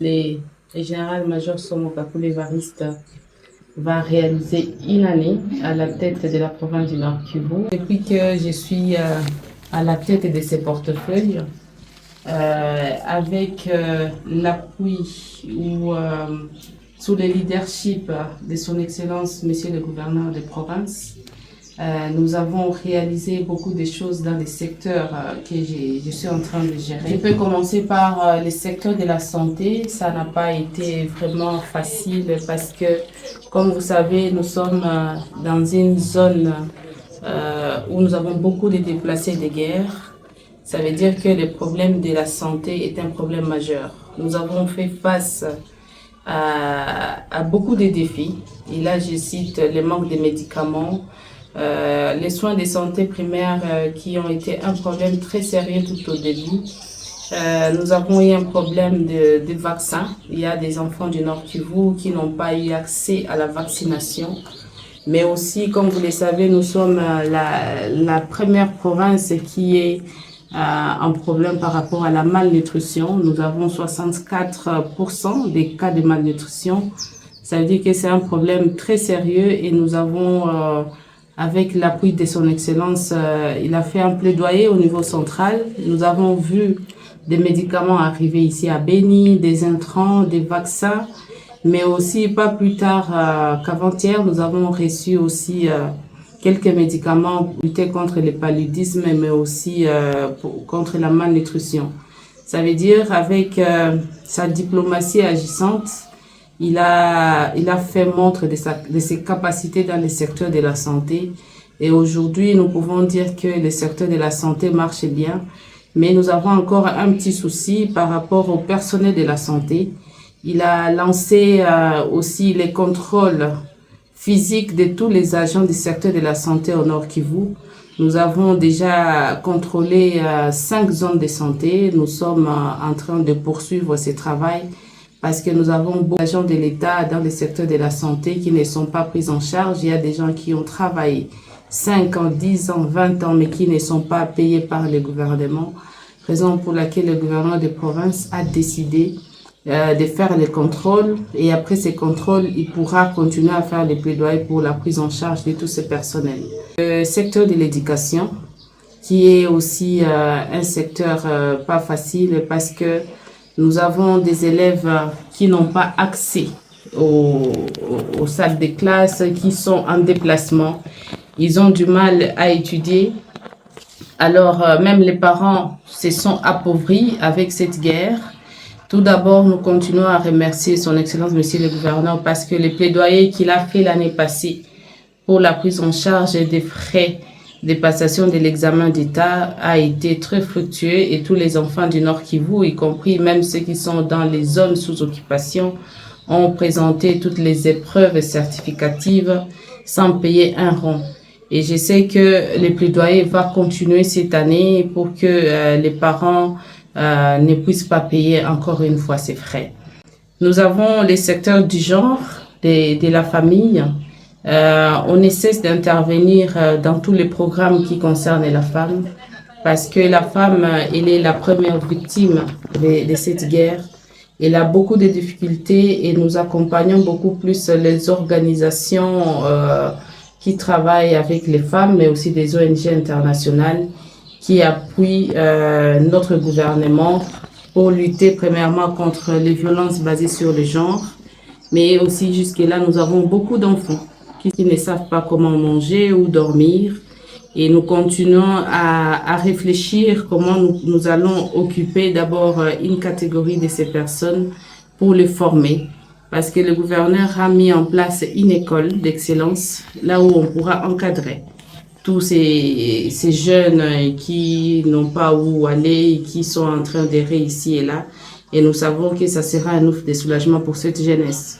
Le général-major Somo Kakule Evariste va réaliser une année à la tête de la province du Nord Kivu. Depuis que je suis à la tête de ces portefeuilles, avec l'appui ou sous le leadership de son Excellence, Monsieur le gouverneur de province, nous avons réalisé beaucoup de choses dans les secteurs que je suis en train de gérer. Je peux commencer par le secteur de la santé. Ça n'a pas été vraiment facile parce que, comme vous savez, nous sommes dans une zone où nous avons beaucoup de déplacés de guerre. Ça veut dire que le problème de la santé est un problème majeur. Nous avons fait face à beaucoup de défis. Et là, je cite le manque de médicaments, les soins de santé primaires qui ont été un problème très sérieux tout au début. Nous avons eu un problème de vaccins. Il y a des enfants du Nord Kivu qui n'ont pas eu accès à la vaccination. Mais aussi, comme vous le savez, nous sommes la première province qui est un problème par rapport à la malnutrition. Nous avons 64% des cas de malnutrition. Ça veut dire que c'est un problème très sérieux et nous avons, avec l'appui de son Excellence, il a fait un plaidoyer au niveau central. Nous avons vu des médicaments arriver ici à Beni, des intrants, des vaccins, mais aussi pas plus tard qu'avant-hier, nous avons reçu aussi quelques médicaments pour lutter contre le paludisme, mais aussi contre la malnutrition. Ça veut dire avec sa diplomatie agissante, il a fait montre de ses capacités dans le secteur de la santé. Et aujourd'hui, nous pouvons dire que le secteur de la santé marche bien. Mais nous avons encore un petit souci par rapport au personnel de la santé. Il a lancé aussi les contrôles physiques de tous les agents du secteur de la santé au Nord Kivu. Nous avons déjà contrôlé 5 zones de santé. Nous sommes en train de poursuivre ce travail parce que nous avons beaucoup d'agents de l'État dans le secteur de la santé qui ne sont pas pris en charge. Il y a des gens qui ont travaillé 5 ans, 10 ans, 20 ans, mais qui ne sont pas payés par le gouvernement. Raison pour laquelle le gouverneur de province a décidé de faire les contrôles. Et après ces contrôles, il pourra continuer à faire les plaidoyers pour la prise en charge de tous ces personnels. Le secteur de l'éducation, qui est aussi un secteur pas facile parce que nous avons des élèves qui n'ont pas accès aux salles de classe, qui sont en déplacement. Ils ont du mal à étudier. Alors, même les parents se sont appauvris avec cette guerre. Tout d'abord, nous continuons à remercier son Excellence, Monsieur le gouverneur, parce que le plaidoyer qu'il a fait l'année passée pour la prise en charge des frais de passation de l'examen d'État a été très fructueux et tous les enfants du Nord Kivu, y compris même ceux qui sont dans les zones sous occupation, ont présenté toutes les épreuves certificatives sans payer un rond. Et je sais que le plaidoyer va continuer cette année pour que les parents ne puissent pas payer encore une fois ces frais. Nous avons les secteurs du genre, de la famille. On ne cesse d'intervenir dans tous les programmes qui concernent la femme parce que la femme, elle est la première victime de cette guerre. Elle a beaucoup de difficultés et nous accompagnons beaucoup plus les organisations qui travaillent avec les femmes, mais aussi des ONG internationales qui appuient notre gouvernement pour lutter premièrement contre les violences basées sur le genre. Mais aussi jusque-là, nous avons beaucoup d'enfants qui ne savent pas comment manger ou dormir. Et nous continuons à réfléchir comment nous allons occuper d'abord une catégorie de ces personnes pour les former. Parce que le gouverneur a mis en place une école d'excellence, là où on pourra encadrer tous ces jeunes qui n'ont pas où aller et qui sont en train d'errer ici et là. Et nous savons que ça sera un ouf de soulagement pour cette jeunesse.